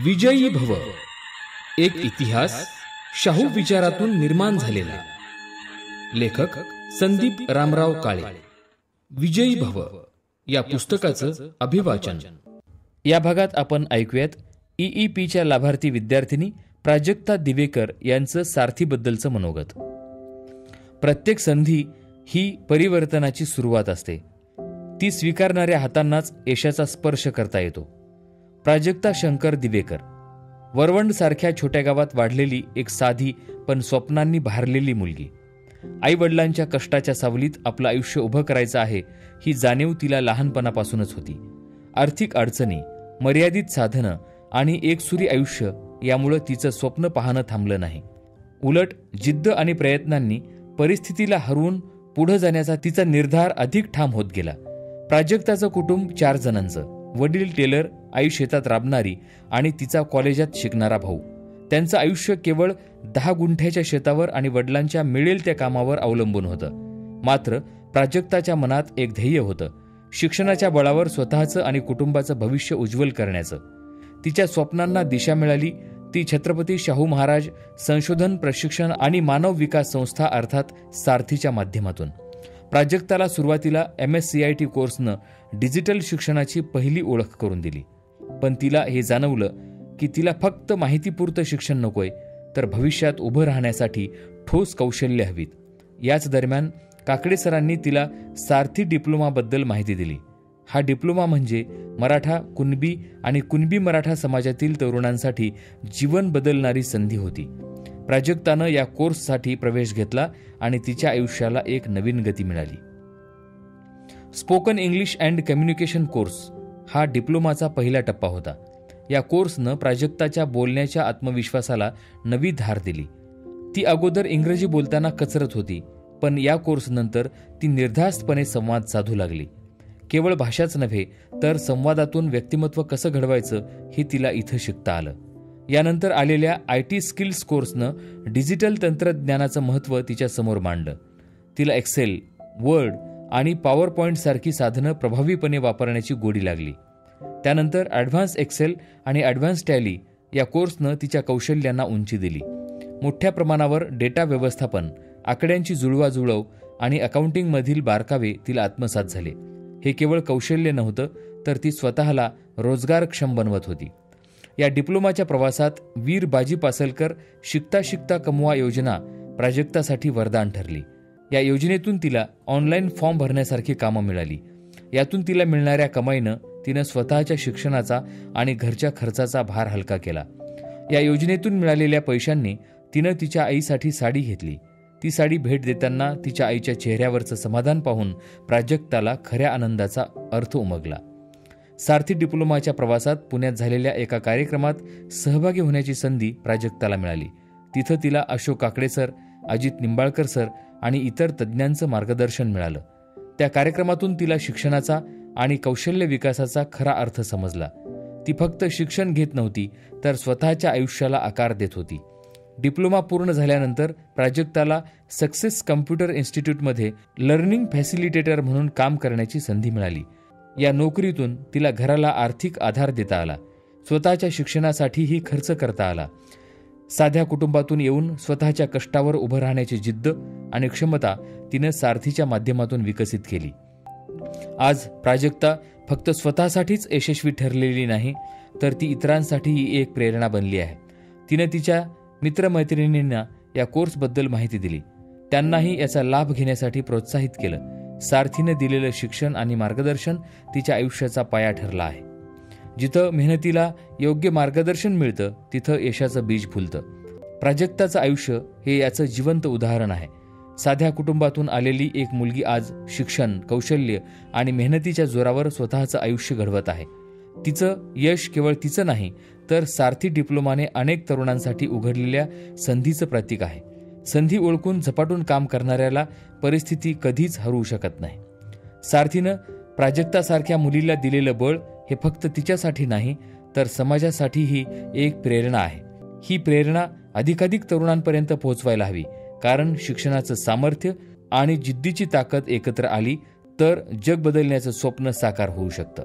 विजयी भव, एक इतिहास शाहू विचारातून निर्माण झालेला. लेखक संदीप रामराव काळे. विजयी भव या पुस्तकाचं अभिवाचन. या भागात आपण ऐकूयात EEPच्या लाभार्थी विद्यार्थिनी प्राजक्ता दिवेकर यांचं सारथीबद्दलचं मनोगत. प्रत्येक संधी ही परिवर्तनाची सुरुवात असते. ती स्वीकारणाऱ्या हातांनाच यशाचा स्पर्श करता येतो. प्राजक्ता शंकर दिवेकर वरवंड सारख्या छोट्या गावात वाढलेली एक साधी पण स्वप्नांनी भारलेली मुलगी. आई वडिलांच्या कष्टाच्या सावलीत आपलं आयुष्य उभं करायचं आहे ही जाणीव तिला लहानपणापासूनच होती. आर्थिक अडचणी, मर्यादित साधनं आणि एकसुरी आयुष्य यामुळं तिचं स्वप्न पाहणं थांबलं नाही. उलट जिद्द आणि प्रयत्नांनी परिस्थितीला हरवून पुढे जाण्याचा तिचा निर्धार अधिक ठाम होत गेला. प्राजक्ताचं कुटुंब 4 जणांचं. वडील टेलर, आई शेतात राबणारी आणि तिचा कॉलेजात शिकणारा भाऊ. त्यांचं आयुष्य केवळ 10 गुंठ्याच्या शेतावर आणि वडिलांच्या मिळेल त्या कामावर अवलंबून होतं. मात्र प्राजक्ताच्या मनात एक ध्येय होतं, शिक्षणाच्या बळावर स्वतःचं आणि कुटुंबाचं भविष्य उज्ज्वल करण्याचं. तिच्या स्वप्नांना दिशा मिळाली ती छत्रपती शाहू महाराज संशोधन, प्रशिक्षण आणि मानव विकास संस्था अर्थात सारथीच्या माध्यमातून. प्राजक्ताला सुरुवातीला MSCIT कोर्सनं डिजिटल शिक्षणाची पहिली ओळख करून दिली. पण तिला हे जाणवलं की तिला फक्त माहितीपुरतं शिक्षण नकोय, तर भविष्यात उभं राहण्यासाठी ठोस कौशल्य हवीत. याच दरम्यान काकडे सरांनी तिला सारथी डिप्लोमाबद्दल माहिती दिली. हा डिप्लोमा म्हणजे मराठा, कुणबी आणि कुणबी मराठा समाजातील तरुणांसाठी जीवन बदलणारी संधी होती. प्राजक्तानं या कोर्ससाठी प्रवेश घेतला आणि तिच्या आयुष्याला एक नवीन गती मिळाली. Spoken English and communication course हा डिप्लोमाचा पहिला टप्पा होता. या कोर्सनं प्राजक्ताच्या बोलण्याच्या आत्मविश्वासाला नवी धार दिली. ती अगोदर इंग्रजी बोलताना कचरत होती, पण या कोर्सनंतर ती निर्धास्तपणे संवाद साधू लागली. केवळ भाषाच नव्हे तर संवादातून व्यक्तिमत्व कसं घडवायचं हे तिला इथं शिकता आलं. यानंतर आलेल्या IT स्किल्स कोर्सनं डिजिटल तंत्रज्ञानाचं महत्त्व तिच्या समोर मांडलं. तिला एक्सेल, वर्ड आणि पॉवर पॉइंट सारखी साधनं प्रभावीपणे वापरण्याची गोडी लागली. त्यानंतर ॲडव्हान्स एक्सेल आणि ॲडव्हान्स टॅली या कोर्सनं तिच्या कौशल्यांना उंची दिली. मोठ्या प्रमाणावर डेटा व्यवस्थापन, आकड्यांची जुळवाजुळव आणि अकाउंटिंगमधील बारकावे तिला आत्मसात झाले. हे केवळ कौशल्य नव्हतं, तर ती स्वतःला रोजगारक्षम बनवत होती. या डिप्लोमाच्या प्रवासात वीर बाजी पासलकर शिकता शिकता कमवा योजना प्राजक्तासाठी वरदान ठरली. या योजनेतून तिला ऑनलाईन फॉर्म भरण्यासारखी कामं मिळाली. यातून तिला मिळणाऱ्या कमाईनं तिनं स्वतःच्या शिक्षणाचा आणि घरच्या खर्चाचा भार हलका केला. या योजनेतून मिळालेल्या पैशांनी तिनं तिच्या आईसाठी साडी घेतली. ती साडी भेट देताना तिच्या आईच्या चेहऱ्यावरचं समाधान पाहून प्राजक्ताला खऱ्या आनंदाचा अर्थ उमगला. सारथी डिप्लोमाच्या प्रवासात पुण्यात झालेल्या एका कार्यक्रमात सहभागी होण्याची संधी प्राजक्ताला मिळाली. तिथं तिला अशोक काकडे सर, अजित निंबाळकर सर आणि इतर तज्ज्ञांचं मार्गदर्शन मिळालं. त्या कार्यक्रमातून तिला शिक्षणाचा आणि कौशल्य विकासाचा खरा अर्थ समजला. ती फक्त शिक्षण घेत नव्हती, तर स्वतःच्या आयुष्याला आकार देत होती. डिप्लोमा पूर्ण झाल्यानंतर प्राजक्ताला सक्सेस कम्प्युटर इन्स्टिट्यूटमध्ये लर्निंग फॅसिलिटेटर म्हणून काम करण्याची संधी मिळाली. या नोकरीतून तिला घराला आर्थिक आधार देता आला, स्वतःच्या शिक्षणासाठीही खर्च करता आला. साध्या कुटुंबातून येऊन स्वतःच्या कष्टावर उभं राहण्याची जिद्द आणि क्षमता तिनं सारथीच्या माध्यमातून विकसित केली. आज प्राजक्ता फक्त स्वतःसाठीच यशस्वी ठरलेली नाही, तर ती इतरांसाठीही एक प्रेरणा बनली आहे. तिनं तिच्या मित्रमैत्रिणींना या कोर्सबद्दल माहिती दिली, त्यांनाही याचा लाभ घेण्यासाठी प्रोत्साहित केलं. सारथीनं दिलेलं शिक्षण आणि मार्गदर्शन तिच्या आयुष्याचा पाया ठरला आहे. जिथं मेहनतीला योग्य मार्गदर्शन मिळतं, तिथं यशाचं बीज फुलतं. प्राजक्ताचं आयुष्य हे याचं जिवंत उदाहरण आहे. साध्या कुटुंबातून आलेली एक मुलगी आज शिक्षण, कौशल्य आणि मेहनतीच्या जोरावर स्वतःचं आयुष्य घडवत आहे. तिचं यश केवळ तिचं नाही, तर सारथी डिप्लोमाने अनेक तरुणांसाठी उघडलेल्या संधीचं प्रतीक आहे. संधी ओळखून झपाटून काम करणाऱ्याला परिस्थिती कधीच हरवू शकत नाही. सारथीनं प्राजक्तासारख्या मुलीला दिलेलं बळ हे फक्त तिच्यासाठी नाही, तर समाजासाठीही एक प्रेरणा आहे. ही प्रेरणा अधिकाधिक तरुणांपर्यंत पोहोचवायला हवी, कारण शिक्षणाचं सामर्थ्य आणि जिद्दीची ताकद एकत्र आली तर जग बदलण्याचं स्वप्न साकार होऊ शकतं.